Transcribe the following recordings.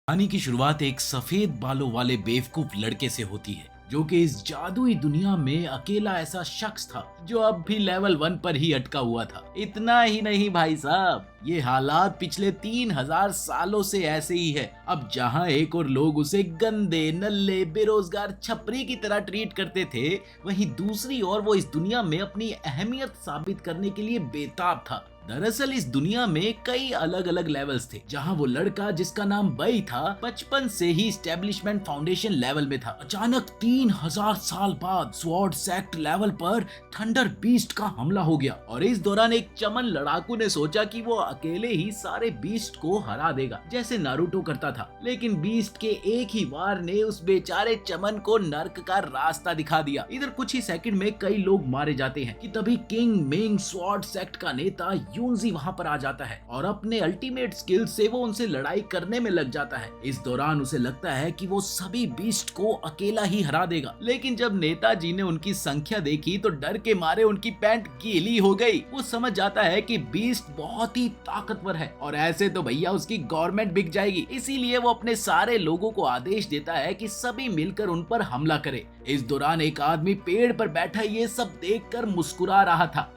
कहानी की शुरुआत एक सफेद बालों वाले बेवकूफ लड़के से होती है जो कि इस जादुई दुनिया में अकेला ऐसा शख्स था जो अब भी लेवल 1 पर ही अटका हुआ था। इतना ही नहीं भाई साहब, ये हालात पिछले 3000 सालों से ऐसे ही है। अब जहां एक और लोग उसे गंदे, नल्ले, बेरोजगार छपरी की तरह ट्रीट करते थे, वहीं दूसरी ओर वो इस दुनिया में अपनी अहमियत साबित करने के लिए बेताब था। दरअसल इस दुनिया में कई अलग अलग लेवल्स थे, जहां वो लड़का जिसका नाम बई था बचपन से ही स्टैब्लिशमेंट फाउंडेशन लेवल में था। अचानक 3000 साल बाद स्वॉर्ड सेक्ट लेवल पर थंडर बीस्ट का हमला हो गया और इस दौरान एक चमन लड़ाकू ने सोचा कि वो अकेले ही सारे बीस्ट को हरा देगा, जैसे नारुतो करता था। लेकिन बीस्ट के एक ही वार ने उस बेचारे चमन को नर्क का रास्ता दिखा दिया। इधर कुछ ही सेकंड में कई लोग मारे जाते हैं कि तभी किंग मिंग स्वॉर्ड सेक्ट का नेता यूनजी वहां पर आ जाता है और अपने अल्टीमेट स्किल से वो उनसे लड़ाई करने में लग जाता है। इस दौरान उसे लगता है कि वो सभी बीस्ट को अकेला ही हरा देगा, लेकिन जब नेताजी ने उनकी संख्या देखी तो डर के मारे उनकी पैंट गीली हो गई। वो समझ जाता है कि बीस्ट बहुत ही ताकतवर है और ऐसे तो भैया उसकी गवर्नमेंट बिक जाएगी। इसीलिए वो अपने सारे लोगों को आदेश देता है कि सभी मिलकर उन पर हमला करे। इस दौरान एक आदमी पेड़ पर बैठा ये सब देखकर मुस्कुरा रहा था।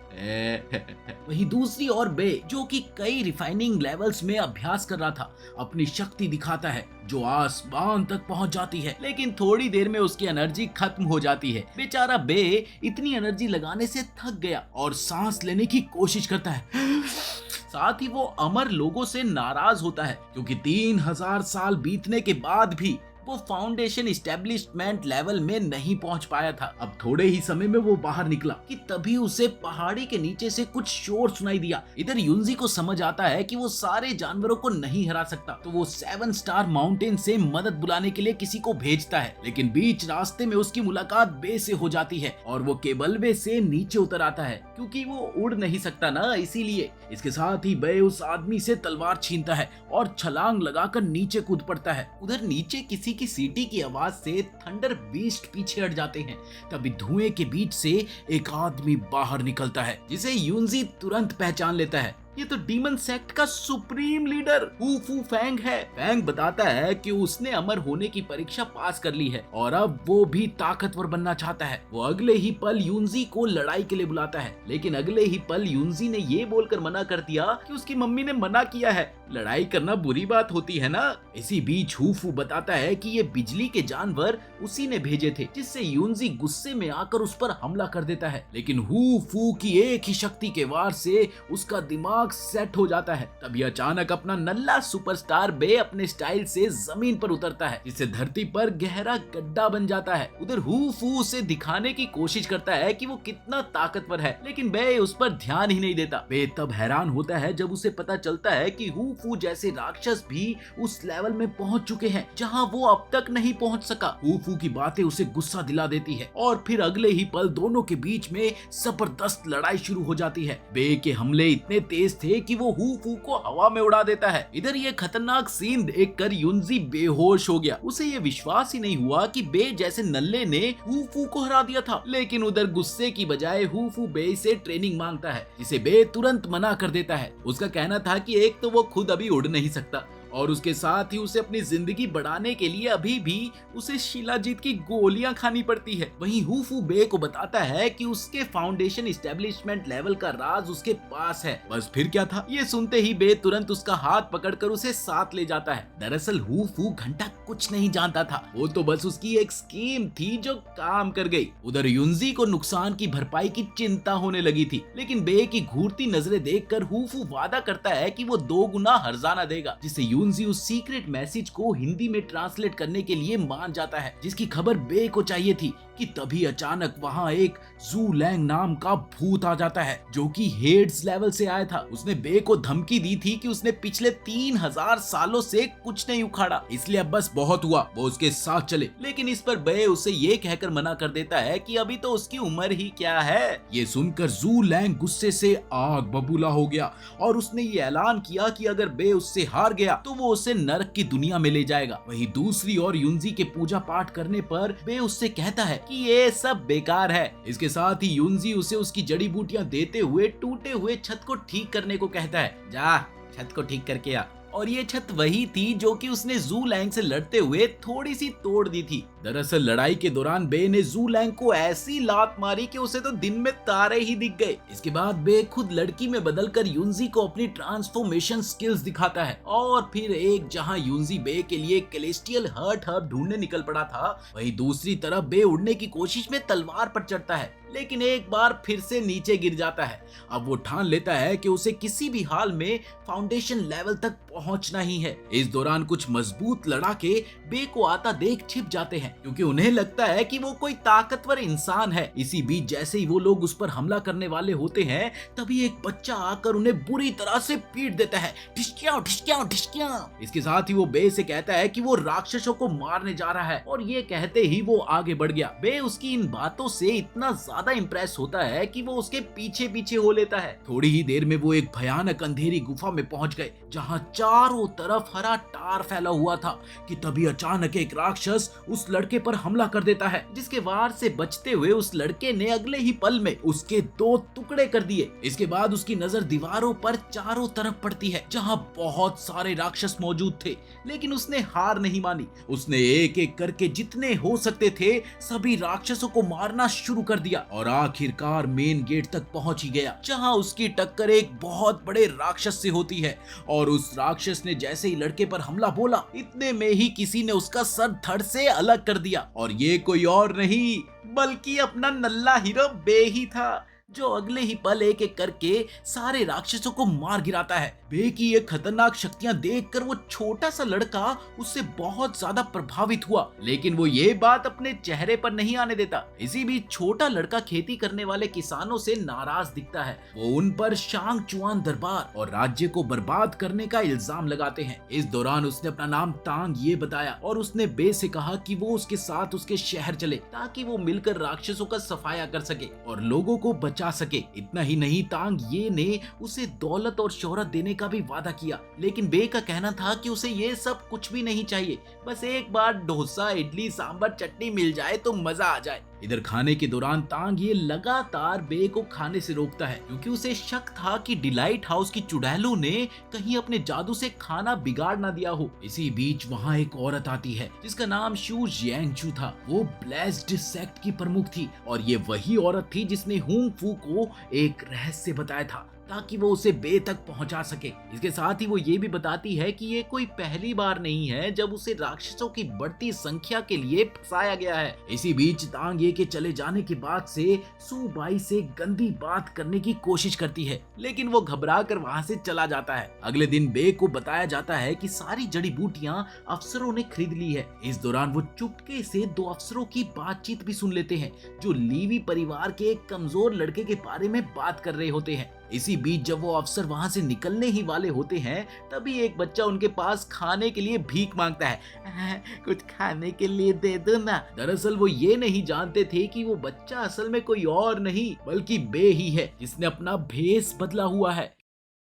वहीं दूसरी ओर बे, जो कि कई रिफाइनिंग लेवल्स में अभ्यास कर रहा था, अपनी शक्ति दिखाता है जो आसमान तक पहुंच जाती है, लेकिन थोड़ी देर में उसकी एनर्जी खत्म हो जाती है। बेचारा बे इतनी एनर्जी लगाने से थक गया और सांस लेने की कोशिश करता है। साथ ही वो अमर लोगों से नाराज होता है क्योंकि 3000 साल बीतने के बाद भी वो फाउंडेशन इस्टेब्लिशमेंट लेवल में नहीं पहुंच पाया था। अब थोड़े ही समय में वो बाहर निकला कि तभी उसे पहाड़ी के नीचे से कुछ शोर सुनाई दिया। इधर यूनजी को समझ आता है कि वो सारे जानवरों को नहीं हरा सकता, तो वो 7 स्टार माउंटेन से मदद बुलाने के लिए किसी को भेजता है। लेकिन बीच रास्ते में उसकी मुलाकात बे से हो जाती है और वो केबलवे से नीचे उतर आता है क्योंकि वो उड़ नहीं सकता ना, इसीलिए। इसके साथ ही बे उस आदमी से तलवार छीनता है और छलांग लगाकर नीचे कूद पड़ता है। उधर नीचे किसी की सीटी की आवाज से थंडर बीस्ट पीछे हट जाते हैं। तभी धुएं के बीच से एक आदमी बाहर निकलता है जिसे यूनजी तुरंत पहचान लेता है। ये तो डीमन सेक्ट का सुप्रीम लीडर हू फू फैंग है। फैंग बताता है कि उसने अमर होने की परीक्षा पास कर ली है और अब वो भी ताकतवर बनना चाहता है। वो अगले ही पल यूनजी को लड़ाई के लिए बुलाता है, लेकिन अगले ही पल यूनजी ने ये बोलकर मना कर दिया कि उसकी मम्मी ने मना किया है, लड़ाई करना बुरी बात होती है ना। इसी बीच हू फू बताता है कि ये बिजली के जानवर उसी ने भेजे थे, जिससे यूनजी गुस्से में आकर उस पर हमला कर देता है। लेकिन हू फू की एक ही शक्ति के वार से उसका दिमाग सेट हो जाता है। तभी अचानक अपना नल्ला सुपरस्टार बे अपने स्टाइल से जमीन पर उतरता है, जिससे धरती पर गहरा गड्ढा बन जाता है। उधर हू फू उसे दिखाने की कोशिश करता है कि वो कितना ताकतवर है, लेकिन बे उस पर ध्यान ही नहीं देता। बे तब हैरान होता है जब उसे पता चलता है कि हू फू जैसे राक्षस भी उस लेवल में पहुंच चुके हैं जहां वो अब तक नहीं पहुंच सका। हू फू की बातें उसे गुस्सा दिला देती है और फिर अगले ही पल दोनों के बीच में जबरदस्त लड़ाई शुरू हो जाती है। बे के हमले इतने तेज थे कि वो हू फू को हवा में उड़ा देता है। इधर ये खतरनाक सीन देखकर यूनजी बेहोश हो गया। उसे ये विश्वास ही नहीं हुआ कि बे जैसे नल्ले ने हू फू को हरा दिया था। लेकिन उधर गुस्से की बजाय हू फू बे से ट्रेनिंग मांगता है, जिसे बे तुरंत मना कर देता है। उसका कहना था कि एक तो वो खुद अभी उड़ नहीं सकता और उसके साथ ही उसे अपनी जिंदगी बढ़ाने के लिए अभी भी उसे शिलाजीत की गोलियां खानी पड़ती है। वहीं हू फू बे को बताता है कि उसके फाउंडेशन इस्टेब्लिशमेंट लेवल का राज उसके पास है। बस फिर क्या था, ये सुनते ही बे तुरंत उसका हाथ पकड़कर उसे साथ ले जाता है। दरअसल हू फू घंटा कुछ नहीं जानता था, वो तो बस उसकी एक स्कीम थी जो काम कर गई। उधर यूनजी को नुकसान की भरपाई की चिंता होने लगी थी, लेकिन बे की घूरती नजरें देखकर हू फू वादा करता है कि वो 2 गुना हर्जाना देगा, जिससे यूनजी उस सीक्रेट मैसेज को हिंदी में ट्रांसलेट करने के लिए मान जाता है, जिसकी खबर बे को चाहिए थी। कि तभी अचानक वहां एक जू लैंग नाम का भूत आ जाता है जो कि हेड्स लेवल से आया था। उसने बे को धमकी दी थी कि उसने पिछले 3000 सालों से कुछ नहीं उखाड़ा, इसलिए अब बस बहुत हुआ, वो उसके साथ चले। लेकिन इस पर बे उसे ये कहकर मना कर देता है कि अभी तो उसकी उम्र ही क्या है। ये सुनकर जू लैंग गुस्से से आग बबूला हो गया और उसने ये ऐलान किया कि अगर बे उससे हार गया तो वो उसे नरक की दुनिया में ले जाएगा। वहीं दूसरी ओर यूनजी के पूजा पाठ करने पर बे उससे कहता है कि ये सब बेकार है। इसके साथ ही यूनजी उसे उसकी जड़ी बूटियां देते हुए टूटे हुए छत को ठीक करने को कहता है। जा छत को ठीक करके आ। और ये छत वही थी जो कि उसने जू लैंग से लड़ते हुए थोड़ी सी तोड़ दी थी। दरअसल लड़ाई के दौरान बे ने जू लैंग को ऐसी लात मारी कि उसे तो दिन में तारे ही दिख गए। इसके बाद बे खुद लड़की में बदलकर युनजी को अपनी ट्रांसफॉर्मेशन स्किल्स दिखाता है और फिर एक जहां युनजी बे के लिए कैलेस्टियल हर्ट हब ढूंढने निकल पड़ा था, वहीं दूसरी तरफ बे उड़ने की कोशिश में तलवार पर चढ़ता है, लेकिन एक बार फिर से नीचे गिर जाता है। अब वो ठान लेता है कि उसे किसी भी हाल में फाउंडेशन लेवल तक पहुंचना ही है। इस दौरान कुछ मजबूत लड़ाके बे को आता देख छिप जाते हैं क्योंकि उन्हें लगता है कि वो कोई ताकतवर इंसान है। इसी बीच जैसे ही वो लोग उस पर हमला करने वाले होते हैं, तभी एक बच्चा आकर उन्हें बुरी तरह से पीट देता है। ढिशक्याओ ढिशक्याओ ढिशक्याओ। इसके साथ ही वो बे से कहता है कि वो राक्षसों को मारने जा रहा है और ये कहते ही वो आगे बढ़ गया। बे उसकी इन बातों से इतना ज्यादा इंप्रेस होता है कि वो उसके पीछे पीछे हो लेता है। थोड़ी ही देर में वो एक भयानक अंधेरी गुफा में पहुंच गए जहां चारों तरफ हरा टार फैला हुआ था कि तभी अचानक एक राक्षस उस लड़के पर हमला कर देता है, जिसके वार से बचते हुए उस लड़के ने अगले ही पल में उसके 2 टुकड़े कर दिए। इसके बाद उसकी नजर दीवारों पर चारों तरफ पड़ती है जहां बहुत सारे राक्षस मौजूद थे, लेकिन उसने हार नहीं मानी। उसने एक एक करके जितने हो सकते थे सभी राक्षसों को मारना शुरू कर दिया और आखिरकार मेन गेट तक पहुंच ही गया, जहां उसकी टक्कर एक बहुत बड़े राक्षस से होती है। और उस राक्षस ने जैसे ही लड़के पर हमला बोला, इतने में ही किसी ने उसका सर धड़ से अलग कर दिया और ये कोई और नहीं बल्कि अपना नल्ला हीरो बे ही था, जो अगले ही पल एक एक करके सारे राक्षसों को मार गिराता है। बे की ये खतरनाक शक्तियां देखकर वो छोटा सा लड़का उससे बहुत ज्यादा प्रभावित हुआ, लेकिन वो ये बात अपने चेहरे पर नहीं आने देता। इसी बीच छोटा लड़का खेती करने वाले किसानों से नाराज दिखता है। वो उन पर शांग चुआन दरबार और राज्य को बर्बाद करने का इल्जाम लगाते हैं। इस दौरान उसने अपना नाम तांग ये बताया और उसने बे से कहा कि वो उसके साथ उसके शहर चले ताकि वो मिलकर राक्षसों का सफाया कर सके और लोगों को बचा सके। इतना ही नहीं, तांग ये ने उसे दौलत और शोहरत देने का भी वादा किया, लेकिन बे का कहना था कि उसे ये सब कुछ भी नहीं चाहिए, बस एक बार डोसा इडली सांभर चटनी मिल जाए तो मजा आ जाए। इधर खाने के दौरान तांग ये लगातार बे को खाने से रोकता है क्योंकि उसे शक था कि डिलाइट हाउस की चुड़ैलों ने कहीं अपने जादू से खाना बिगाड़ ना दिया हो। इसी बीच वहाँ एक औरत आती है जिसका नाम शू जियांगचू था। वो ब्लेस्ड सेक्ट की प्रमुख थी और ये वही औरत थी जिसने हुंग फू को एक रहस्य बताया था ताकि वो उसे बे तक पहुंचा सके। इसके साथ ही वो ये भी बताती है कि ये कोई पहली बार नहीं है जब उसे राक्षसों की बढ़ती संख्या के लिए फंसाया गया है। इसी बीच तांग ये के चले जाने के बाद से सू बाई से गंदी बात करने की कोशिश करती है, लेकिन वो घबरा कर वहाँ से चला जाता है। अगले दिन बे को बताया जाता है कि सारी जड़ी बूटियां अफसरों ने खरीद ली है। इस दौरान वो चुपके से 2 अफसरों की बातचीत भी सुन लेते हैं जो लीवी परिवार के एक कमजोर लड़के के बारे में बात कर रहे होते हैं। इसी बीच जब वो अफसर वहां से निकलने ही वाले होते हैं, तभी एक बच्चा उनके पास खाने के लिए भीख मांगता है। कुछ खाने के लिए दे दो ना। दरअसल वो ये नहीं जानते थे कि वो बच्चा असल में कोई और नहीं बल्कि बे ही है जिसने अपना भेष बदला हुआ है।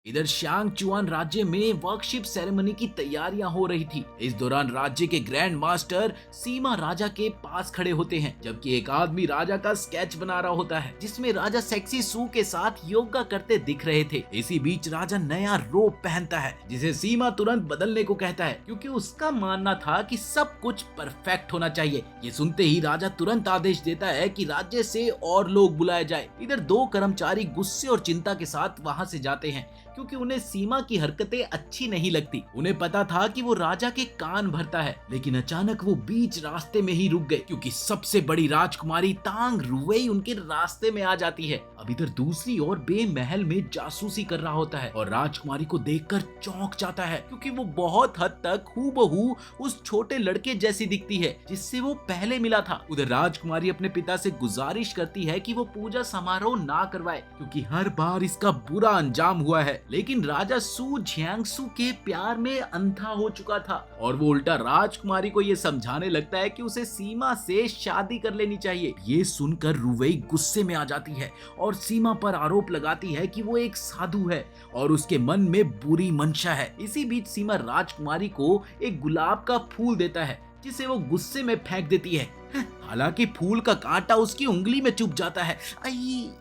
इधर शांग चुआन राज्य में वर्कशिप सेरेमनी की तैयारियां हो रही थी। इस दौरान राज्य के ग्रैंड मास्टर सीमा राजा के पास खड़े होते हैं, जबकि एक आदमी राजा का स्केच बना रहा होता है जिसमें राजा सेक्सी सू के साथ योगा करते दिख रहे थे। इसी बीच राजा नया रोब पहनता है जिसे सीमा तुरंत बदलने को कहता है क्योंकि उसका मानना था कि सब कुछ परफेक्ट होना चाहिए। ये सुनते ही राजा तुरंत आदेश देता है कि राज्य से और लोग बुलाए जाए। इधर 2 कर्मचारी गुस्से और चिंता के साथ वहाँ से जाते हैं क्योंकि उन्हें सीमा की हरकतें अच्छी नहीं लगती। उन्हें पता था कि वो राजा के कान भरता है, लेकिन अचानक वो बीच रास्ते में ही रुक गए क्योंकि सबसे बड़ी राजकुमारी तांग रुवेई उनके रास्ते में आ जाती है। अब इधर दूसरी ओर बे महल में जासूसी कर रहा होता है और राजकुमारी को देखकर चौंक जाता है क्योंकि वो बहुत हद तक हूबहू उस छोटे लड़के जैसी दिखती है जिससे वो पहले मिला था। उधर राजकुमारी अपने पिता से गुजारिश करती है कि वो पूजा समारोह ना करवाए क्योंकि हर बार इसका बुरा अंजाम हुआ है, लेकिन राजा सू झियांगसू के प्यार में अंधा हो चुका था और वो उल्टा राजकुमारी को ये समझाने लगता है कि उसे सीमा से शादी कर लेनी चाहिए। ये सुनकर रुवेई गुस्से में आ जाती है और सीमा पर आरोप लगाती है कि वो एक साधु है और उसके मन में बुरी मंशा है। इसी बीच सीमा राजकुमारी को एक गुलाब का फूल देता है जिसे वो गुस्से में फेंक देती है। हालांकि फूल का कांटा उसकी उंगली में चुभ जाता है,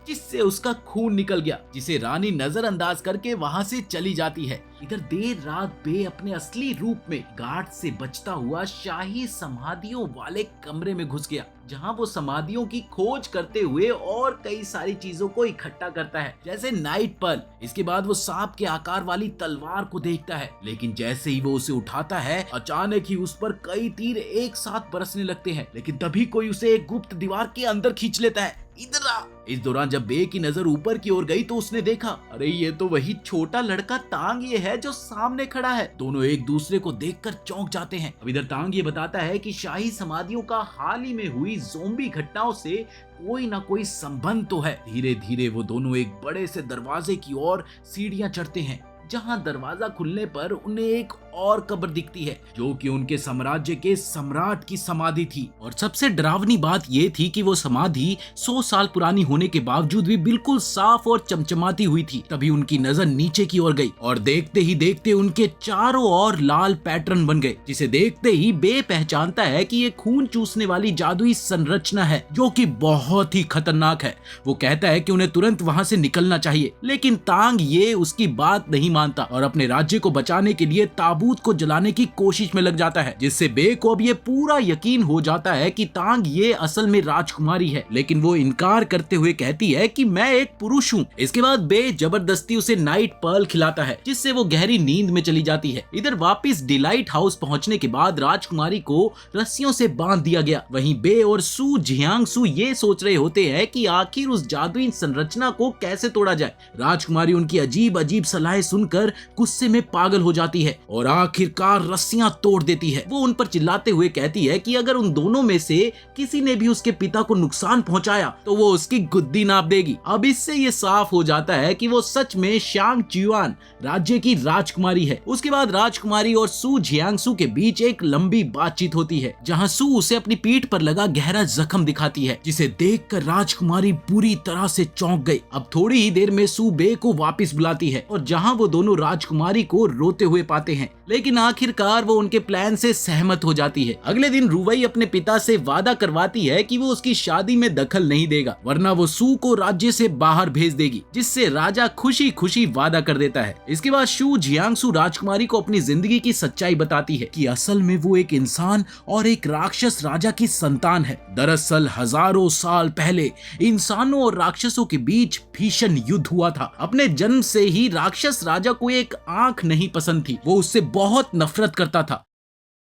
जिससे उसका खून निकल गया, जिसे रानी नजरअंदाज करके वहां से चली जाती है। इधर देर रात बे अपने असली रूप में गार्ड से बचता हुआ शाही समाधियों वाले कमरे में घुस गया, जहां वो समाधियों की खोज करते हुए और कई सारी चीजों को इकट्ठा करता है, जैसे नाइट पर्ल। इसके बाद वो सांप के आकार वाली तलवार को देखता है, लेकिन जैसे ही वो उसे उठाता है अचानक ही उस पर कई तीर एक साथ बरसने लगते हैं, लेकिन तभी कोई उसे एक गुप्त दीवार के अंदर खींच लेता है। इधर आ। इस दौरान जब बे की नजर ऊपर की ओर गई तो उसने देखा, अरे ये तो वही छोटा लड़का तांग ये है जो सामने खड़ा है। दोनों एक दूसरे को देखकर चौंक जाते हैं। अब इधर तांग ये बताता है कि शाही समाधियों का हाल ही में हुई ज़ोंबी घटनाओं से कोई ना कोई संबंध तो है। धीरे धीरे वो दोनों एक बड़े से दरवाजे की ओर सीढ़ियां चढ़ते हैं, जहां दरवाजा खुलने पर उन्हें एक और कब्र दिखती है, जो कि उनके साम्राज्य के सम्राट की समाधि थी। और सबसे डरावनी बात ये थी कि वो समाधि 100 साल पुरानी होने के बावजूद भी बिल्कुल साफ और चमचमाती हुई थी। तभी उनकी नजर नीचे की ओर गई और देखते ही देखते उनके चारों ओर लाल पैटर्न बन गए, जिसे देखते ही बे पहचानता है कि ये खून चूसने वाली जादुई संरचना है, जो कि बहुत ही खतरनाक है। वो कहता है कि उन्हें तुरंत वहां से निकलना चाहिए, लेकिन तांग ये उसकी बात नहीं मानता और अपने राज्य को बचाने के लिए ताबूत को जलाने की कोशिश में लग जाता है, जिससे बे को अब ये पूरा यकीन हो जाता है कि तांग ये असल में राजकुमारी है। लेकिन वो इनकार करते हुए कहती है कि मैं एक पुरुष हूँ। इसके बाद बे जबरदस्ती उसे नाइट पर्ल खिलाता है, जिससे वो गहरी नींद में चली जाती है। इधर वापस डिलाइट हाउस पहुंचने के बाद राजकुमारी को रस्सियों से बांध दिया गया। वहीं बे और सू जियांगसू ये सोच रहे होते हैं कि आखिर उस जादुई संरचना को कैसे तोड़ा जाए। राजकुमारी उनकी अजीब अजीब सलाहें सुनकर गुस्से में पागल हो जाती है और आखिरकार रस्सियां तोड़ देती है। वो उन पर चिल्लाते हुए कहती है कि अगर उन दोनों में से किसी ने भी उसके पिता को नुकसान पहुंचाया तो वो उसकी गुद्दी नाप देगी। अब इससे ये साफ हो जाता है कि वो सच में शांग च्युआन राज्य की राजकुमारी है। उसके बाद राजकुमारी और सू जियांगसू के बीच एक लंबी बातचीत होती है, जहां सू उसे अपनी पीठ पर लगा गहरा जख्म दिखाती है, जिसे देखकर राजकुमारी बुरी तरह से चौंक गई। अब थोड़ी ही देर में सू बे को वापस बुलाती है और जहां वो दोनों राजकुमारी को रोते हुए पाते हैं, लेकिन आखिरकार वो उनके प्लान से सहमत हो जाती है। अगले दिन रुवई अपने पिता से वादा करवाती है कि वो उसकी शादी में दखल नहीं देगा, वरना वो सू को राज्य से बाहर भेज देगी, जिससे राजा खुशी खुशी वादा कर देता है। इसके बाद शू जियांगसू राजकुमारी को अपनी जिंदगी की सच्चाई बताती है कि असल में वो एक इंसान और एक राक्षस राजा की संतान है। दरअसल हजारों साल पहले इंसानों और राक्षसों के बीच भीषण युद्ध हुआ था। अपने जन्म से ही राक्षस राजा को एक आंख नहीं पसंद थी, वो उससे बहुत नफरत करता था।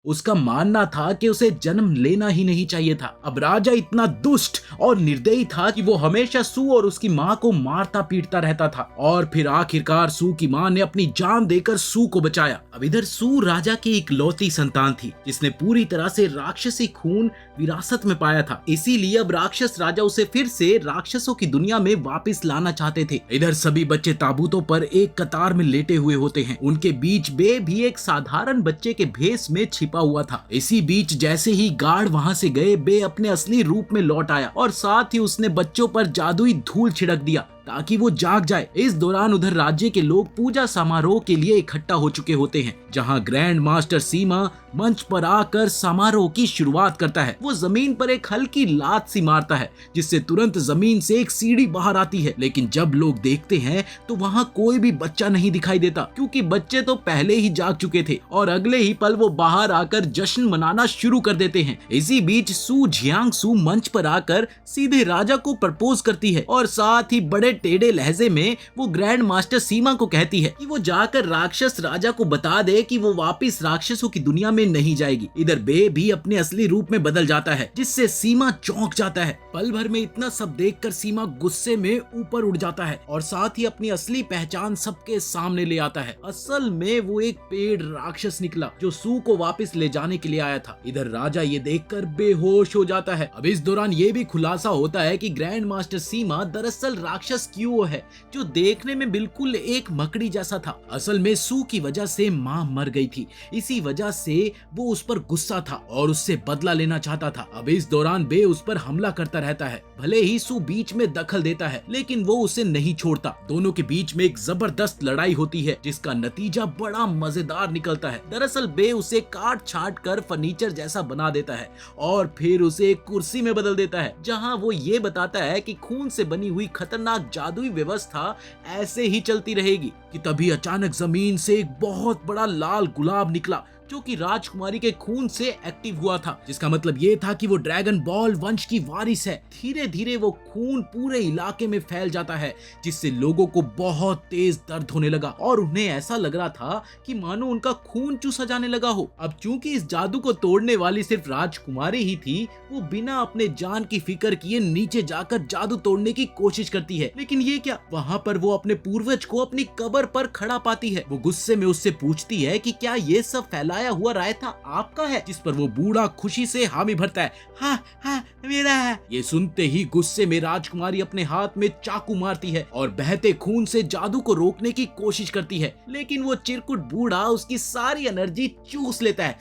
उसका मानना था कि उसे जन्म लेना ही नहीं चाहिए था। अब राजा इतना दुष्ट और निर्दयी था कि वो हमेशा सू और उसकी माँ को मारता पीटता रहता था और फिर आखिरकार सू की माँ ने अपनी जान देकर सू को बचाया। अब इधर सू राजा की इकलौती संतान थी, जिसने पूरी तरह से राक्षसी खून विरासत में पाया था। इसीलिए अब राक्षस राजा उसे फिर से राक्षसों की दुनिया में वापस लाना चाहते थे। इधर सभी बच्चे ताबूतों पर एक कतार में लेटे हुए होते हैं। उनके बीच बे भी एक साधारण बच्चे के भेष में छिपा हुआ था। इसी बीच जैसे ही गार्ड वहां से गए, बे अपने असली रूप में लौट आया और साथ ही उसने बच्चों पर जादुई धूल छिड़क दिया ताकि वो जाग जाए। इस दौरान उधर राज्य के लोग पूजा समारोह के लिए इकट्ठा हो चुके होते हैं, जहां ग्रैंड मास्टर सीमा मंच पर आकर समारोह की शुरुआत करता है। वो जमीन पर एक हल्की लात सी मारता है, जिससे तुरंत जमीन से एक सीढ़ी बाहर आती है। लेकिन जब लोग देखते हैं तो वहां कोई भी बच्चा नहीं दिखाई देता, क्योंकि बच्चे तो पहले ही जाग चुके थे और अगले ही पल वो बाहर आकर जश्न मनाना शुरू कर देते हैं। इसी बीच सू जियांगसू मंच पर आकर सीधे राजा को प्रपोज करती है और साथ ही बड़े टेढ़े लहजे में वो ग्रैंड मास्टर सीमा को कहती है कि वो जाकर राक्षस राजा को बता दे कि वो वापस राक्षसों की दुनिया में नहीं जाएगी। इधर बे भी अपने असली रूप में बदल जाता है, जिससे सीमा चौंक जाता है। पल भर में इतना सब देखकर सीमा गुस्से में ऊपर उड़ जाता है और साथ ही अपनी असली पहचान सबके सामने ले आता है। असल में वो एक पेड़ राक्षस निकला जो सू को वापस ले जाने के लिए आया था। इधर राजा ये देखकर बेहोश हो जाता है। अब इस दौरान ये भी खुलासा होता है कि ग्रैंड मास्टर सीमा दरअसल राक्षस स्क्यूओ है जो देखने में बिल्कुल एक मकड़ी जैसा था। असल में सू की वजह से माँ मर गई थी, इसी वजह से वो उस पर गुस्सा था और उससे बदला लेना चाहता था। अब इस दौरान बे उस पर हमला करता रहता है। भले ही सू बीच में दखल देता है लेकिन वो उसे नहीं छोड़ता। दोनों के बीच में एक जबरदस्त लड़ाई होती है जिसका नतीजा बड़ा मजेदार निकलता है। दरअसल बे उसे काट छाट कर फर्नीचर जैसा बना देता है और फिर उसे एक कुर्सी में बदल देता है, जहां वो ये बताता है कि खून से बनी हुई खतरनाक जादुई व्यवस्था ऐसे ही चलती रहेगी। कि तभी अचानक जमीन से एक बहुत बड़ा लाल गुलाब निकला जो कि राजकुमारी के खून से एक्टिव हुआ था, जिसका मतलब ये था कि वो ड्रैगन बॉल वंश की वारिस है। धीरे धीरे वो खून पूरे इलाके में फैल जाता है जिससे लोगों को बहुत तेज दर्द होने लगा और उन्हें ऐसा लग रहा था कि मानो उनका खून चूसा जाने लगा हो। अब चूंकि इस जादू को तोड़ने वाली सिर्फ राजकुमारी ही थी, वो बिना अपने जान की फिक्र किए नीचे जाकर जादू तोड़ने की कोशिश करती है। लेकिन ये क्या, वहाँ पर वो अपने पूर्वज को अपनी कब्र पर खड़ा पाती है। वो गुस्से में उससे पूछती है कि क्या ये सब फैलाया हुआ रायता आपका है, जिस पर वो बूढ़ा खुशी से हामी भरता है। हाँ हाँ मेरा है। ये सुनते ही गुस्से में राजकुमारी अपने हाथ में चाकू मारती है और बहते खून से जादू को रोकने की कोशिश करती है, लेकिन वो चिरकुट बूढ़ा उसकी सारी एनर्जी चूस लेता है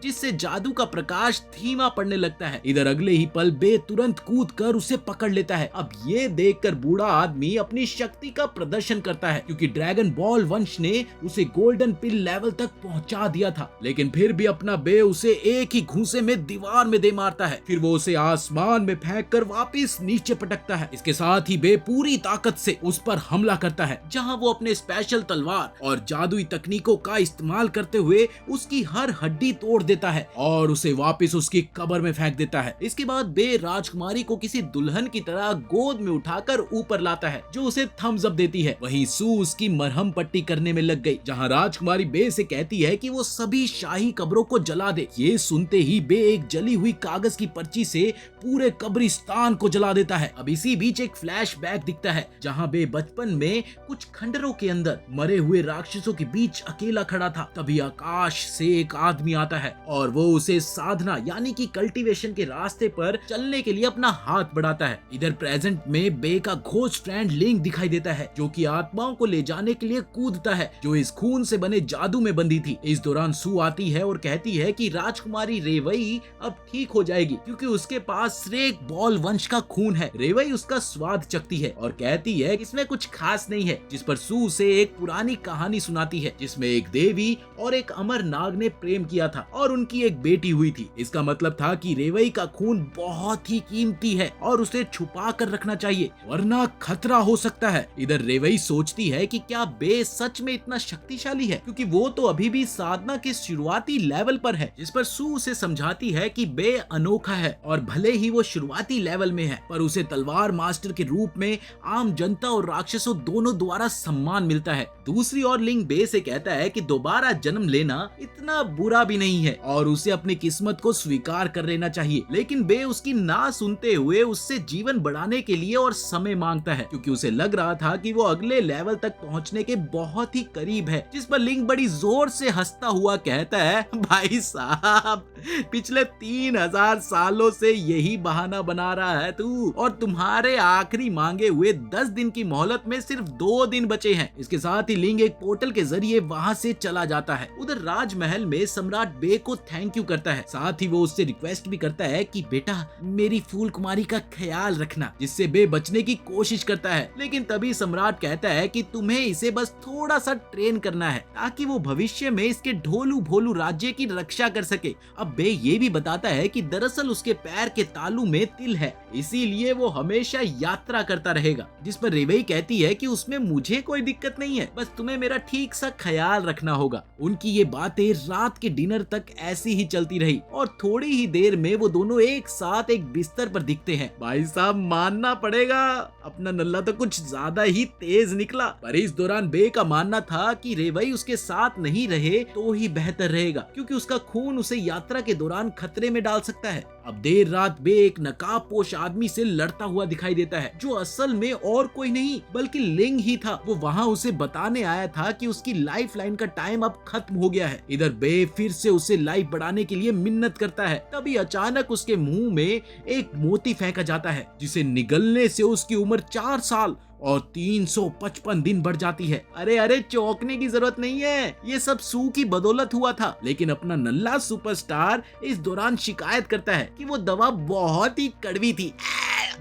जिससे जादू का प्रकाश धीमा पड़ने लगता है। इधर अगले ही पल बे तुरंत कूद कर उसे पकड़ लेता है। अब ये देखकर बूढ़ा आदमी अपनी शक्ति का प्रदर्शन करता है क्योंकि ड्रैगन बॉल वंश ने उसे गोल्डन पिल लेवल तक पहुंचा दिया था, लेकिन फिर भी अपना बे उसे एक ही घूंसे में दीवार में दे मारता है। फिर वो उसे आसमान में फेंक कर वापिस नीचे पटकता है। इसके साथ ही बे पूरी ताकत से उस पर हमला करता है, जहाँ वो अपने स्पेशल तलवार और जादुई तकनीकों का इस्तेमाल करते हुए उसकी हर हड्डी तोड़ देता है और उसे वापस उसकी कब्र में फेंक देता है। इसके बाद बे राजकुमारी को किसी दुल्हन की तरह गोद में उठाकर ऊपर लाता है जो उसे थम्स अप देती है। वहीं सू उसकी मरहम पट्टी करने में लग गई, जहां राजकुमारी बे से कहती है कि वो सभी शाही कब्रों को जला दे। ये सुनते ही बे एक जली हुई कागज की पर्ची से पूरे कब्रिस्तान को जला देता है। अब इसी बीच एक फ्लैशबैक दिखता है जहां बे बचपन में कुछ खंडरों के अंदर मरे हुए राक्षसों के बीच अकेला खड़ा था। तभी आकाश से एक आदमी आता है और वो उसे साधना यानी कि कल्टीवेशन के रास्ते पर चलने के लिए अपना हाथ बढ़ाता है। इधर प्रेजेंट में बे का घोस्ट फ्रेंड लिंक दिखाई देता है जो कि आत्माओं को ले जाने के लिए कूदता है जो इस खून से बने जादू में बंधी थी। इस दौरान सू आती है और कहती है कि राजकुमारी रेवई अब ठीक हो जाएगी क्योंकि उसके पास श्रेक बॉल वंश का खून है। रेवई उसका स्वाद चखती है और कहती है कि इसमें कुछ खास नहीं है, जिस पर सू उसे एक पुरानी कहानी सुनाती है जिसमें एक देवी और एक अमर नाग ने प्रेम किया था और उनकी एक बेटी हुई थी। इसका मतलब था कि रेवई का खून बहुत ही कीमती है और उसे छुपा कर रखना चाहिए वरना खतरा हो सकता है। इधर रेवई सोचती है कि क्या बे सच में इतना शक्तिशाली है क्योंकि वो तो अभी भी साधना के शुरुआती लेवल पर है, जिस पर सू उसे समझाती है कि बे अनोखा है और भले ही वो शुरुआती लेवल में है पर उसे तलवार मास्टर के रूप में आम जनता और राक्षसों दोनों द्वारा सम्मान मिलता है। दूसरी ओर लिंक बे से कहता है कि दोबारा जन्म लेना इतना बुरा भी नहीं है और उसे अपनी किस्मत को स्वीकार कर लेना चाहिए, लेकिन बे उसकी ना सुनते हुए उससे जीवन बढ़ाने के लिए और समय मांगता है क्योंकि उसे लग रहा था कि वो अगले लेवल तक पहुंचने के बहुत ही करीब है। जिस पर लिंक बड़ी जोर से हंसता हुआ कहता है, भाई साहब पिछले 3000 सालों से यही बहाना बना रहा है तू, और तुम्हारे आखिरी मांगे हुए 10 दिन की मोहलत में सिर्फ 2 दिन बचे हैं। इसके साथ ही लिंक एक पोर्टल के जरिए वहाँ से चला जाता है। उधर राजमहल में सम्राट बे को थैंक यू करता है, साथ ही वो उससे रिक्वेस्ट भी करता है कि बेटा मेरी फूल कुमारी का ख्याल रखना, जिससे बे बचने की कोशिश करता है। लेकिन तभी सम्राट कहता है कि तुम्हें इसे बस थोड़ा सा ट्रेन करना है ताकि वो भविष्य में इसके ढोलू भोलू राज्य की रक्षा कर सके। अब बे ये भी बताता है कि दरअसल उसके पैर के तालू में तिल है, इसीलिए वो हमेशा यात्रा करता रहेगा। जिस पर रेवई कहती है कि उसमें मुझे कोई दिक्कत नहीं है, बस तुम्हें मेरा ठीक सा ख्याल रखना होगा। उनकी ये बातें रात के डिनर तक ऐसी ही चलती रही और थोड़ी ही देर में वो दोनों एक साथ एक बिस्तर पर दिखते हैं। भाई साहब मानना पड़ेगा अपना नल्ला तो कुछ ज्यादा ही तेज निकला, पर इस दौरान बे का मानना था कि रेवई उसके साथ नहीं रहे तो ही बेहतर रहेगा क्योंकि उसका खून उसे यात्रा के दौरान खतरे में डाल सकता है। अब देर रात बे एक नकाबपोश आदमी से लड़ता हुआ दिखाई देता है, जो असल में और कोई नहीं बल्कि लिंग ही था। वो वहाँ उसे बताने आया था कि उसकी लाइफ लाइन का टाइम अब खत्म हो गया है। इधर बे फिर से उसे लाइफ बढ़ाने के लिए मिन्नत करता है। तभी अचानक उसके मुंह में एक मोती फेंका जाता है, जिसे निगलने से उसकी उम्र 4 साल और 355 दिन बढ़ जाती है। अरे अरे, चौंकने की जरूरत नहीं है, ये सब सू की बदौलत हुआ था। लेकिन अपना नल्ला सुपरस्टार इस दौरान शिकायत करता है कि वो दवा बहुत ही कड़वी थी,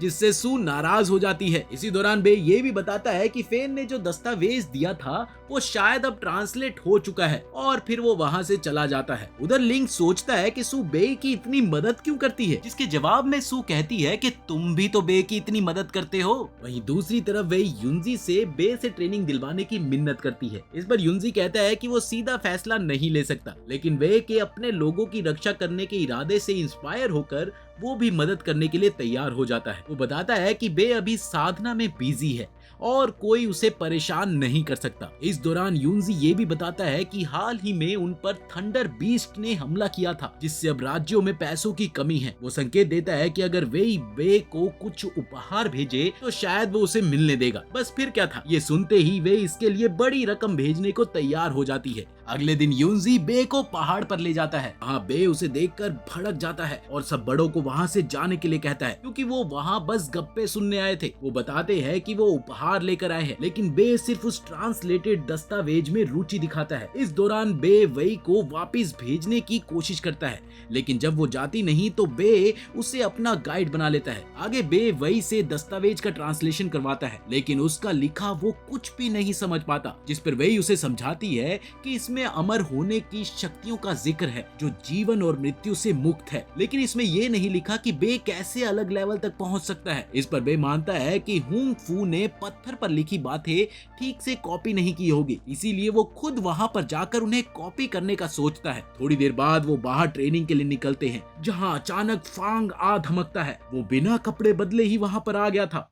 जिससे सू नाराज हो जाती है। इसी दौरान बे ये भी बताता है कि फेन ने जो दस्तावेज दिया था वो शायद अब ट्रांसलेट हो चुका है, और फिर वो वहाँ से चला जाता है। उधर लिंक सोचता है कि सू बे की इतनी मदद क्यों करती है, जिसके जवाब में सू कहती है कि तुम भी तो बे की इतनी मदद करते हो। वहीं दूसरी तरफ वे युनजी से बे से ट्रेनिंग दिलवाने की मिन्नत करती है। इस पर युनजी कहता है कि वो सीधा फैसला नहीं ले सकता, लेकिन वे के अपने लोगों की रक्षा करने के इरादे से इंस्पायर होकर वो भी मदद करने के लिए तैयार हो जाता है। वो बताता है कि बे अभी साधना में बिजी है और कोई उसे परेशान नहीं कर सकता। इस दौरान यूनजी ये भी बताता है कि हाल ही में उन पर थंडर बीस्ट ने हमला किया था, जिससे अब राज्यों में पैसों की कमी है। वो संकेत देता है कि अगर वे बे को कुछ उपहार भेजे तो शायद वो उसे मिलने देगा। बस फिर क्या था, ये सुनते ही वे इसके लिए बड़ी रकम भेजने को तैयार हो जाती है। अगले दिन यूनजी बे को पहाड़ पर ले जाता है। वहाँ बे उसे देखकर भड़क जाता है और सब बड़ों को वहाँ से जाने के लिए कहता है, क्योंकि वो वहाँ बस गप्पे सुनने आए थे। वो बताते हैं कि वो उपहार लेकर आए हैं, लेकिन बे सिर्फ उस ट्रांसलेटेड दस्तावेज में रुचि दिखाता है। इस दौरान बे वही को वापस भेजने की कोशिश करता है, लेकिन जब वो जाती नहीं तो बे उसे अपना गाइड बना लेता है। आगे बे वही से दस्तावेज का ट्रांसलेशन करवाता है, लेकिन उसका लिखा वो कुछ भी नहीं समझ पाता, जिस पर वही उसे समझाती है कि इसमें अमर होने की शक्तियों का जिक्र है, जो जीवन और मृत्यु से मुक्त है, लेकिन इसमें ये नहीं लिखा कि बे कैसे अलग लेवल तक पहुंच सकता है। इस पर बे मानता है कि हुंग फू ने पत्थर पर लिखी बातें ठीक से कॉपी नहीं की होगी, इसीलिए वो खुद वहां पर जाकर उन्हें कॉपी करने का सोचता है। थोड़ी देर बाद वो बाहर ट्रेनिंग के लिए निकलते हैं, जहां अचानक फांग आ धमकता है। वो बिना कपड़े बदले ही वहां पर आ गया था।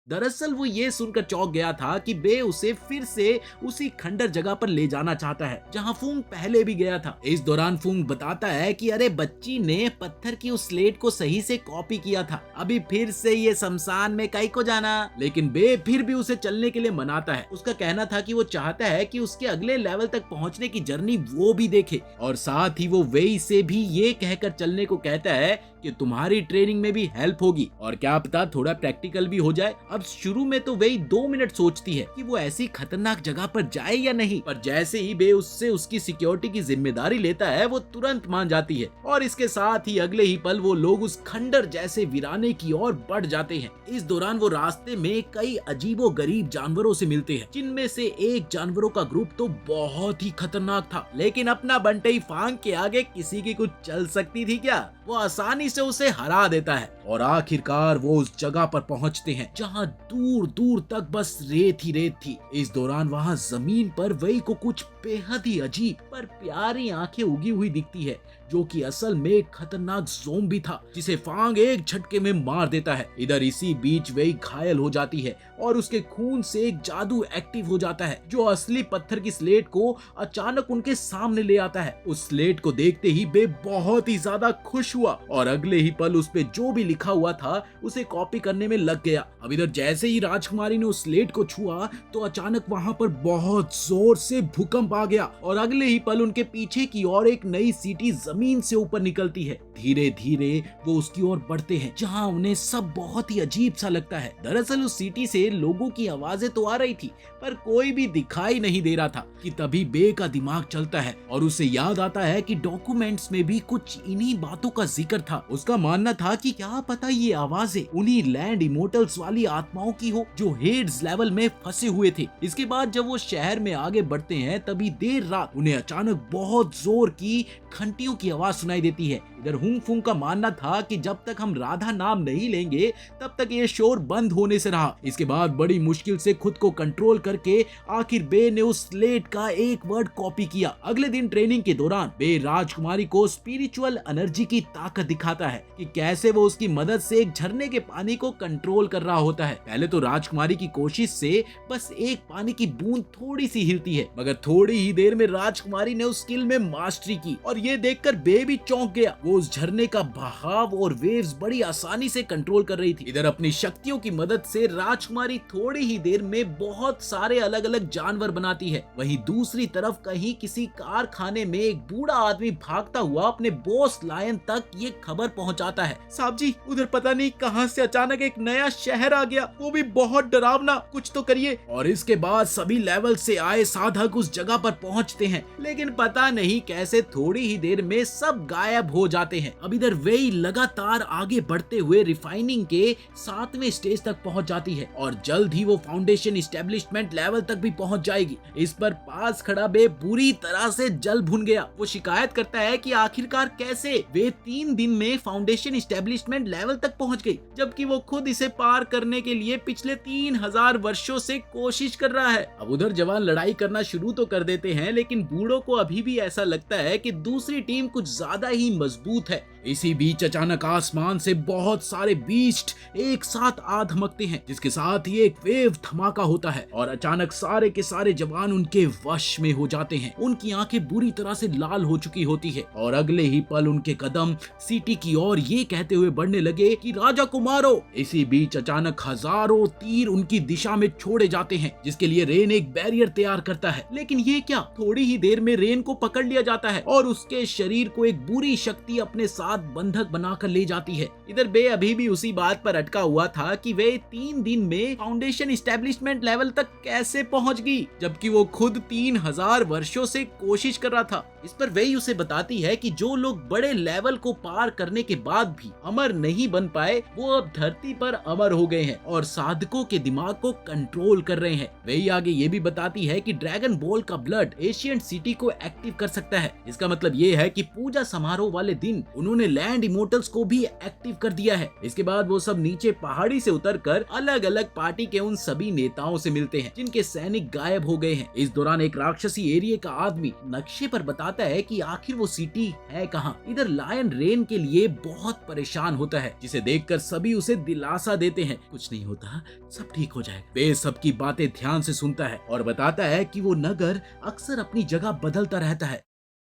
दरअसल वो ये सुनकर चौंक गया था कि बे उसे फिर से उसी खंडर जगह पर ले जाना चाहता है जहां फूंग पहले भी गया था। इस दौरान फूंग बताता है कि अरे बच्ची ने पत्थर की उस स्लेट को सही से कॉपी किया था, अभी फिर से ये शमशान में काई को जाना। लेकिन बे फिर भी उसे चलने के लिए मनाता है। उसका कहना था कि वो चाहता है कि उसके अगले लेवल तक पहुंचने की जर्नी वो भी देखे, और साथ ही वो वेई से भी ये कहकर चलने को कहता है कि तुम्हारी ट्रेनिंग में भी हेल्प होगी, और क्या पता थोड़ा प्रैक्टिकल भी हो जाए। अब शुरू में तो वही 2 मिनट सोचती है कि वो ऐसी खतरनाक जगह पर जाए या नहीं, पर जैसे ही बे उससे उसकी सिक्योरिटी की जिम्मेदारी लेता है वो तुरंत मान जाती है, और इसके साथ ही अगले ही पल वो लोग उस खंडर जैसे वीराने की ओर बढ़ जाते हैं। इस दौरान वो रास्ते में कई अजीबो गरीब जानवरों से मिलते हैं, जिनमें से एक जानवरों का ग्रुप तो बहुत ही खतरनाक था, लेकिन अपना बंटई फांग के आगे किसी की कुछ चल सकती थी क्या? वो आसानी से उसे हरा देता है, और आखिरकार वो उस जगह पर पहुंचते हैं जहां दूर दूर तक बस रेत ही रेत थी। इस दौरान वहां जमीन पर वही को कुछ बेहद ही अजीब पर प्यारी आंखें उगी हुई दिखती है, जो कि असल में एक खतरनाक ज़ोंबी था, जिसे फांग एक झटके में मार देता है। इधर इसी बीच वही घायल हो जाती है और उसके खून से एक जादू एक्टिव हो जाता है, जो असली पत्थर की स्लेट को अचानक उनके सामने ले आता है। उस स्लेट को देखते ही बे बहुत ही ज्यादा खुश हुआ और अगले ही पल उस पे जो भी लिखा हुआ था उसे कॉपी करने में लग गया। अब इधर जैसे ही राजकुमारी ने उस स्लेट को छुआ तो अचानक वहां पर बहुत जोर से भूकंप आ गया, और अगले ही पल उनके पीछे की ओर एक नई सिटी जमीन से ऊपर निकलती है। धीरे धीरे वो उसकी ओर बढ़ते हैं, जहां उन्हें सब बहुत ही अजीब सा लगता है। दरअसल उस सिटी से लोगों की आवाजें तो आ रही थी, पर कोई भी दिखाई नहीं दे रहा था कि तभी बे का दिमाग चलता है और उसे याद आता है कि डॉक्यूमेंट्स में भी कुछ इन्हीं बातों का जिक्र था। उसका मानना था कि क्या पता ये आवाजें उन्हीं लैंड इमोर्टल्स वाली आत्माओं की हो जो हेड्स लेवल में फंसे हुए थे। इसके बाद जब वो शहर में आगे बढ़ते हैं तभी देर रात उन्हें अचानक बहुत जोर की घंटियों की आवाज सुनाई देती है। इधर हुंग फुंग का मानना था कि जब तक हम राधा नाम नहीं लेंगे तब तक ये शोर बंद होने से रहा। इसके बाद बड़ी मुश्किल से खुद को कंट्रोल करके आखिर बे ने उस स्लेट का एक वर्ड कॉपी किया। अगले दिन ट्रेनिंग के दौरान बे राजकुमारी को स्पिरिचुअल एनर्जी की ताकत दिखाता है कि कैसे वो उसकी मदद से एक झरने के पानी को कंट्रोल कर रहा होता है। पहले तो राजकुमारी की कोशिश से बस एक पानी की बूंद थोड़ी सी हिलती है, मगर थोड़ी ही देर में राजकुमारी ने उस स्किल में मास्टरी की और ये देखकर इधर बे भी चौंक गया। वो उस झरने का बहाव और वेव्स बड़ी आसानी से कंट्रोल कर रही थी। इधर अपनी शक्तियों की मदद से राजकुमारी थोड़ी ही देर में बहुत सारे अलग अलग जानवर बनाती है। वहीं दूसरी तरफ कहीं किसी कारखाने में एक बूढ़ा आदमी भागता हुआ अपने बॉस लायन तक ये खबर पहुंचाता है, साहब जी उधर पता नहीं कहां से अचानक एक नया शहर आ गया, वो भी बहुत डरावना, कुछ तो करिए। और इसके बाद सभी लेवल से आए साधक उस जगह पर पहुंचते हैं, लेकिन पता नहीं कैसे थोड़ी ही देर में सब गायब हो जाते हैं। अब इधर वेई लगातार आगे बढ़ते हुए रिफाइनिंग के 7वें स्टेज तक पहुंच जाती है और जल्द ही वो फाउंडेशन इस्टेब्लिशमेंट लेवल तक भी पहुंच जाएगी। इस पर पास खड़ा बे बुरी तरह से जल भुन गया। वो शिकायत करता है कि आखिरकार कैसे वे 3 दिन में फाउंडेशन इस्टेब्लिशमेंट लेवल तक पहुंच गई, जबकि वो खुद इसे पार करने के लिए पिछले 3000 वर्षों से कोशिश कर रहा है। अब उधर जवान लड़ाई करना शुरू तो कर देते हैं, लेकिन बूढ़ों को अभी भी ऐसा लगता है कि दूसरी टीम कुछ ज्यादा ही मजबूत है। इसी बीच अचानक आसमान से बहुत सारे बीस्ट एक साथ आ धमकते हैं, जिसके साथ ही एक वेव धमाका होता है और अचानक सारे के सारे जवान उनके वश में हो जाते हैं। उनकी आंखें बुरी तरह से लाल हो चुकी होती है और अगले ही पल उनके कदम सिटी की ओर ये कहते हुए बढ़ने लगे कि राजा को मारो। इसी बीच अचानक हजारों तीर उनकी दिशा में छोड़े जाते हैं, जिसके लिए रेन एक बैरियर तैयार करता है। लेकिन ये क्या, थोड़ी ही देर में रेन को पकड़ लिया जाता है और उसके शरीर को एक बुरी शक्ति अपने साथ बंधक बनाकर ले जाती है। इधर बे अभी भी उसी बात पर अटका हुआ था कि वे 3 दिन में फाउंडेशन इस्टेब्लिशमेंट लेवल तक कैसे पहुंच गई, जबकि वो खुद 3000 वर्षों से कोशिश कर रहा था। इस पर वे उसे बताती है कि जो लोग बड़े लेवल को पार करने के बाद भी अमर नहीं बन पाए, वो अब धरती पर अमर हो गए हैं और साधकों के दिमाग को कंट्रोल कर रहे हैं। वे आगे ये भी बताती है कि ड्रैगन बॉल का ब्लड एशियंट सिटी को एक्टिव कर सकता है। इसका मतलब ये है कि पूजा समारोह वाले दिन उन्होंने लैंड इमोर्टल्स को भी एक्टिव कर दिया है। इसके बाद वो सब नीचे पहाड़ी से उतरकर अलग अलग पार्टी के उन सभी नेताओं से मिलते हैं जिनके सैनिक गायब हो गए हैं। इस दौरान एक राक्षसी एरिया का आदमी नक्शे पर बताता है कि आखिर वो सिटी है कहाँ। इधर लायन रेन के लिए बहुत परेशान होता है, जिसे देखकर सभी उसे दिलासा देते हैं, कुछ नहीं होता, सब ठीक हो जाएगा। वे सबकी बातें ध्यान से सुनता है और बताता है कि वो नगर अक्सर अपनी जगह बदलता रहता है।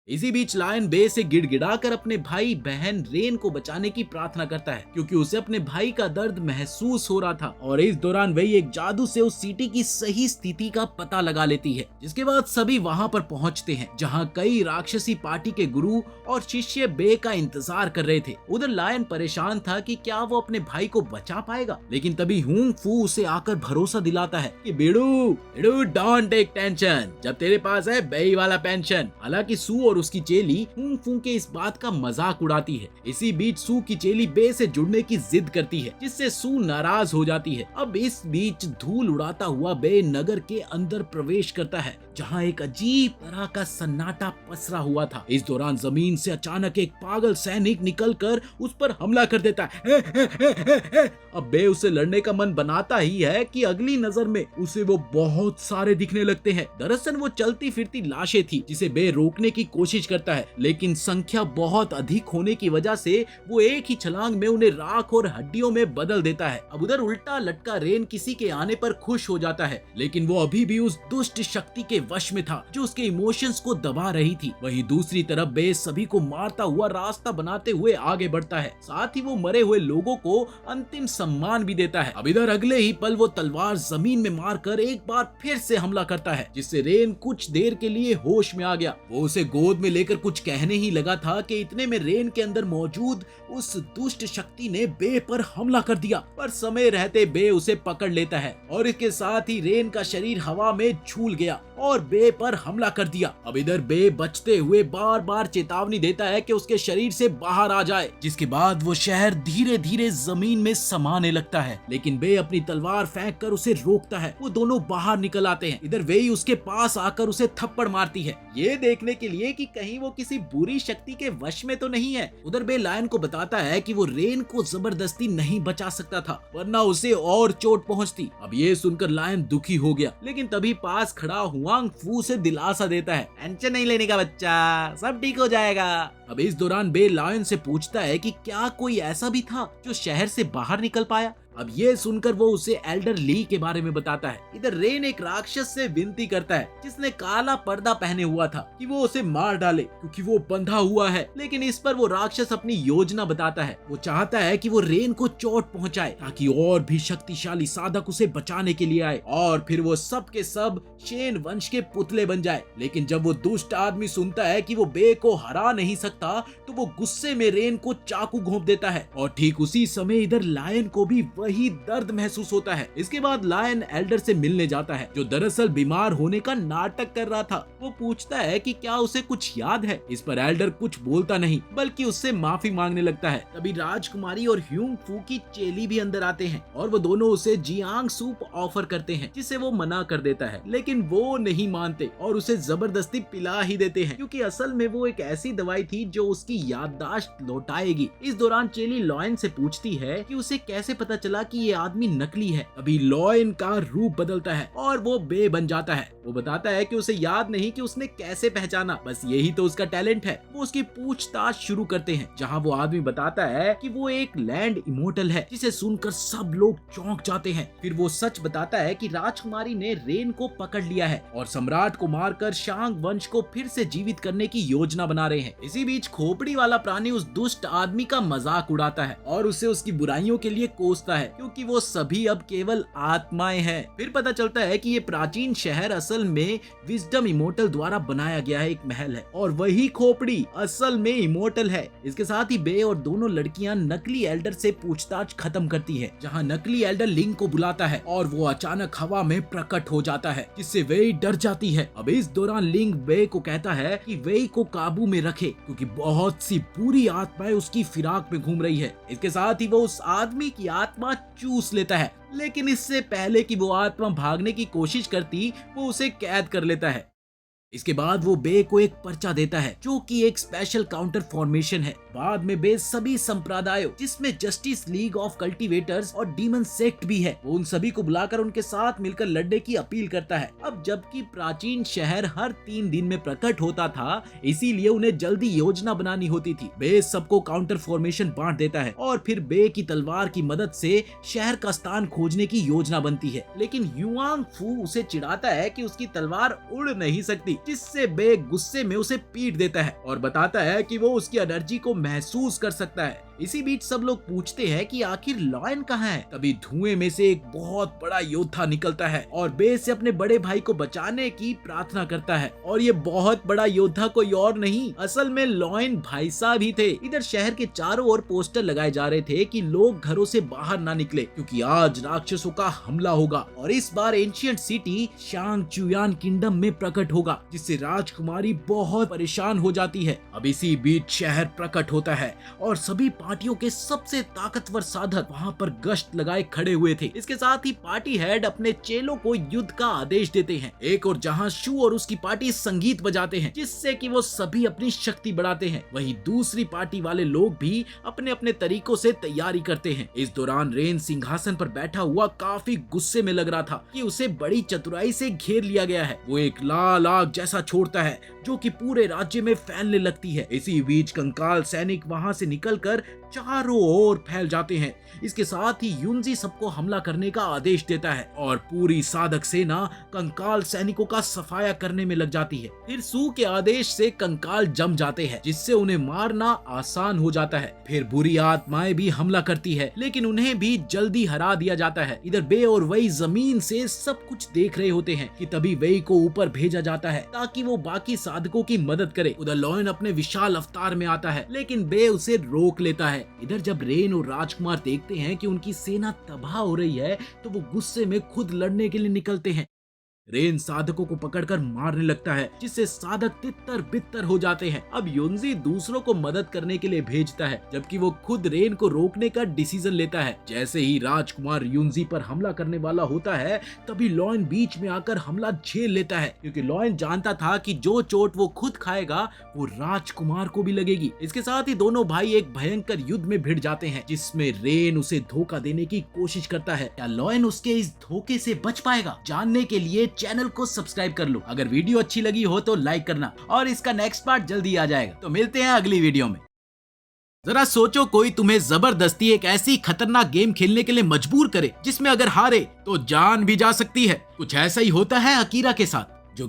इसी बीच लायन बे से गिड़गिड़ाकर अपने भाई बहन रेन को बचाने की प्रार्थना करता है, क्योंकि उसे अपने भाई का दर्द महसूस हो रहा था। और इस दौरान वही एक जादू से उस सिटी की सही स्थिति का पता लगा लेती है, जिसके बाद सभी वहां पर पहुंचते हैं, जहां कई राक्षसी पार्टी के गुरु और शिष्य बे का इंतजार कर रहे थे। उधर लायन परेशान था कि क्या वो अपने भाई को बचा पाएगा, लेकिन तभी हुंग फू उसे आकर भरोसा दिलाता है कि बेडू डोंट टेक टेंशन, जब तेरे पास है बे वाला पेंशन। हालांकि सू और उसकी चेली हुंग फू के इस बात का मजाक उड़ाती है। इसी बीच सू की चेली बे से जुड़ने की जिद करती है, जिससे सू नाराज हो जाती है। अब इस बीच धूल उड़ाता हुआ बे नगर के अंदर प्रवेश करता है, जहां एक अजीब तरह का सन्नाटा पसरा हुआ था। इस दौरान जमीन से अचानक एक पागल सैनिक निकलकर उस पर हमला कर देता है। अब बे उसे लड़ने का मन बनाता ही है कि अगली नजर में उसे वो बहुत सारे दिखने लगते हैं। दरअसल वो चलती फिरती लाशें थी, जिसे बे रोकने की कोशिश करता है, लेकिन संख्या बहुत अधिक होने की वजह से वो एक ही छलांग में उन्हें राख और हड्डियों में बदल देता है। अब उधर उल्टा लटका रेन किसी के आने पर खुश हो जाता है, लेकिन वो अभी भी उस दुष्ट शक्ति के वश में था जो उसके इमोशंस को दबा रही थी। वहीं दूसरी तरफ बे सभी को मारता हुआ रास्ता बनाते हुए आगे बढ़ता है, साथ ही वो मरे हुए लोगों को अंतिम सम्मान भी देता है। अब इधर अगले ही पल वो तलवार जमीन में मारकर एक बार फिर से हमला करता है, जिससे रेन कुछ देर के लिए होश में आ गया। वो उसे गोद में लेकर कुछ कहने ही लगा था कि इतने में रेन के अंदर मौजूद उस दुष्ट शक्ति ने बे पर हमला कर दिया, पर समय रहते बे उसे पकड़ लेता है और इसके साथ ही रेन का शरीर हवा में झूल गया और बे पर हमला कर दिया। अब इधर बे बचते हुए बार बार चेतावनी देता है कि उसके शरीर से बाहर आ जाए, जिसके बाद वो शहर धीरे धीरे जमीन में समाने लगता है, लेकिन बे अपनी तलवार फेंक कर उसे रोकता है। वो दोनों बाहर निकल आते हैं। इधर वेई उसके पास आकर उसे थप्पड़ मारती है, ये देखने के लिए कि कहीं वो किसी बुरी शक्ति के वश में तो नहीं है। उधर बे लायन को बताता है कि वो रेन को जबरदस्ती नहीं बचा सकता था, वरना उसे और चोट पहुंचती। अब ये सुनकर लायन दुखी हो गया, लेकिन तभी पास खड़ा हुआंग फू से दिलासा देता है, टेंशन नहीं लेने का बच्चा, सब ठीक हो जाएगा। अब इस दौरान बे लायन से पूछता है कि क्या कोई ऐसा भी था जो शहर से बाहर निकल पाया। अब ये सुनकर वो उसे एल्डर ली के बारे में बताता है। इधर रेन एक राक्षस से विनती करता है जिसने काला पर्दा पहने हुआ था कि वो उसे मार डाले क्योंकि वो बंधा हुआ है, लेकिन इस पर वो राक्षस अपनी योजना बताता है। वो चाहता है कि वो रेन को चोट पहुंचाए ताकि और भी शक्तिशाली साधक उसे बचाने के लिए आए और फिर वो सब के सब शेन वंश के पुतले बन जाए। लेकिन जब वो दुष्ट आदमी सुनता है कि वो बे को हरा नहीं सकता तो वो गुस्से में रेन को चाकू घोंप देता है और ठीक उसी समय इधर लायन को भी वही दर्द महसूस होता है। इसके बाद लायन एल्डर से मिलने जाता है जो दरअसल बीमार होने का नाटक कर रहा था। वो पूछता है कि क्या उसे कुछ याद है। इस पर एल्डर कुछ बोलता नहीं बल्कि उससे माफी मांगने लगता है। तभी राजकुमारी और ह्यूंग फू की चेली भी अंदर आते हैं और वो दोनों उसे जियांग सूप ऑफर करते हैं जिसे वो मना कर देता है, लेकिन वो नहीं मानते और उसे जबरदस्ती पिला ही देते हैं क्योंकि असल में वो एक ऐसी दवाई थी जो उसकी याददाश्त लौटाएगी। इस दौरान चेली लॉयन से पूछती है कि उसे कैसे पता चला कि ये आदमी नकली है। अभी लॉयन का रूप बदलता है और वो बे बन जाता है। वो बताता है कि उसे याद नहीं कि उसने कैसे पहचाना, बस यही तो उसका टैलेंट है। वो उसकी पूछताछ शुरू करते हैं जहाँ वो आदमी बताता है कि वो एक लैंड इमोर्टल है, जिसे सुनकर सब लोग चौंक जाते हैं। फिर वो सच बताता है कि राजकुमारी ने रेन को पकड़ लिया है और सम्राट को मारकर शांग वंश को फिर से जीवित करने की योजना बना रहे हैं। इसी बीच खोपड़ी वाला प्राणी उस दुष्ट आदमी का मजाक उड़ाता है और उसे उसकी बुराइयों के लिए कोसता है क्योंकि वो सभी अब केवल आत्माएं हैं। फिर पता चलता है कि ये प्राचीन शहर असल में विजडम इमोर्टल द्वारा बनाया गया है, एक महल है और वही खोपड़ी असल में इमोर्टल है। इसके साथ ही बे और दोनों लड़कियां नकली एल्डर से पूछताछ खत्म करती है जहां नकली एल्डर लिंग को बुलाता है और वो अचानक हवा में प्रकट हो जाता है जिससे वेई डर जाती है। अब इस दौरान लिंग वे को कहता है कि वेई को काबू में रखे क्योंकि बहुत सी बुरी आत्माएं उसकी फिराक में घूम रही है। इसके साथ ही वो उस आदमी की आत्मा चूस लेता है, लेकिन इससे पहले कि वो आत्मा भागने की कोशिश करती वो उसे कैद कर लेता है। इसके बाद वो बे को एक पर्चा देता है जो कि एक स्पेशल काउंटर फॉर्मेशन है। बाद में बे सभी संप्रदायों जिसमें जस्टिस लीग ऑफ कल्टीवेटर्स और डीमन सेक्ट भी है, वो उन सभी को बुलाकर उनके साथ मिलकर लड़ने की अपील करता है। अब जबकि प्राचीन शहर हर 3 दिन में प्रकट होता था, इसीलिए उन्हें जल्दी योजना बनानी होती थी। बे सबको काउंटर फॉर्मेशन बांट देता है और फिर बे की तलवार की मदद से शहर का स्थान खोजने की योजना बनती है, लेकिन युआंग फू उसे चिढ़ाता है कि उसकी तलवार उड़ नहीं सकती, जिससे बे गुस्से में उसे पीट देता है और बताता है कि वो उसकी एनर्जी को महसूस कर सकता है। इसी बीच सब लोग पूछते हैं कि आखिर लॉयन कहाँ है। तभी धुएं में से एक बहुत बड़ा योद्धा निकलता है और बे से अपने बड़े भाई को बचाने की प्रार्थना करता है और ये बहुत बड़ा योद्धा कोई और नहीं, असल में लॉयन भाई साहब ही थे। इधर शहर के चारों ओर पोस्टर लगाए जा रहे थे कि लोग घरों से बाहर ना निकले क्योंकि आज राक्षसों का हमला होगा और इस बार एंशिएंट सिटी शांग चुयान किंगडम में प्रकट होगा, जिससे राजकुमारी बहुत परेशान हो जाती है। अब इसी बीच शहर प्रकट होता है और सभी पार्टियों के सबसे ताकतवर साधक वहां पर गश्त लगाए खड़े हुए थे। इसके साथ ही पार्टी हेड अपने चेलों को युद्ध का आदेश देते हैं। एक और जहां शू और उसकी पार्टी संगीत बजाते हैं जिससे कि वो सभी अपनी शक्ति बढ़ाते हैं, वहीं दूसरी पार्टी वाले लोग भी अपने अपने तरीकों से तैयारी करते हैं। इस दौरान रेन सिंहासन पर बैठा हुआ काफी गुस्से में लग रहा था कि उसे बड़ी चतुराई से घेर लिया गया है। वो एक लाल आग जैसा छोड़ता है जो कि पूरे राज्य में फैलने लगती है। इसी बीच कंकाल सैनिक वहां से निकलकर चारों ओर फैल जाते हैं। इसके साथ ही युनजी सबको हमला करने का आदेश देता है और पूरी साधक सेना कंकाल सैनिकों का सफाया करने में लग जाती है। फिर सू के आदेश से कंकाल जम जाते हैं जिससे उन्हें मारना आसान हो जाता है। फिर बुरी आत्माएं भी हमला करती है लेकिन उन्हें भी जल्दी हरा दिया जाता है। इधर बे और वही जमीन से सब कुछ देख रहे होते हैं कि तभी वही को ऊपर भेजा जाता है ताकि वो बाकी साधकों की मदद करे। उधर लॉयन अपने विशाल अवतार में आता है लेकिन बे उसे रोक लेता है। इधर जब रेन और राजकुमार देखते हैं कि उनकी सेना तबाह हो रही है तो वो गुस्से में खुद लड़ने के लिए निकलते हैं। रेन साधकों को पकड़कर मारने लगता है जिससे साधक तितर बितर हो जाते हैं। अब युनजी दूसरों को मदद करने के लिए भेजता है जबकि वो खुद रेन को रोकने का डिसीजन लेता है। जैसे ही राजकुमार युनजी पर हमला करने वाला होता है तभी लॉयन बीच में आकर हमला झेल लेता है क्योंकि लॉयन जानता था कि जो चोट वो खुद खाएगा वो राजकुमार को भी लगेगी। इसके साथ ही दोनों भाई एक भयंकर युद्ध में भिड़ जाते हैं जिसमें रेन उसे धोखा देने की कोशिश करता है। क्या लॉयन उसके इस धोखे से बच पाएगा? जानने के लिए चैनल को सब्सक्राइब कर लो। अगर वीडियो अच्छी लगी हो तो लाइक करना और इसका नेक्स्ट पार्ट जल्दी आ जाएगा। तो मिलते हैं अगली वीडियो में। जरा सोचो कोई तुम्हें जबरदस्ती एक ऐसी खतरनाक गेम खेलने के लिए मजबूर करे जिसमें अगर हारे तो जान भी जा सकती है। कुछ ऐसा ही होता है अकीरा के साथ।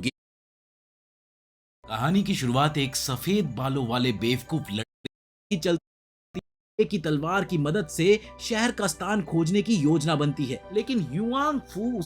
कहानी की शुरुआत एक सफेद बालों वाले बेवकूफ लड़के की चलती की तलवार की मदद से शहर का स्थान खोजने की योजना बनती है, लेकिन युआंग फू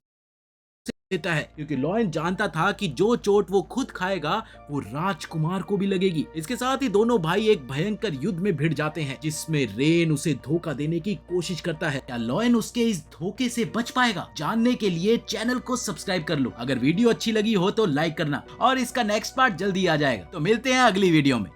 देता है क्योंकि लॉयन जानता था कि जो चोट वो खुद खाएगा वो राजकुमार को भी लगेगी। इसके साथ ही दोनों भाई एक भयंकर युद्ध में भिड़ जाते हैं जिसमें रेन उसे धोखा देने की कोशिश करता है। क्या लॉयन उसके इस धोखे से बच पाएगा? जानने के लिए चैनल को सब्सक्राइब कर लो। अगर वीडियो अच्छी लगी हो तो लाइक करना और इसका नेक्स्ट पार्ट जल्दी आ जाएगा। तो मिलते हैं अगली वीडियो में।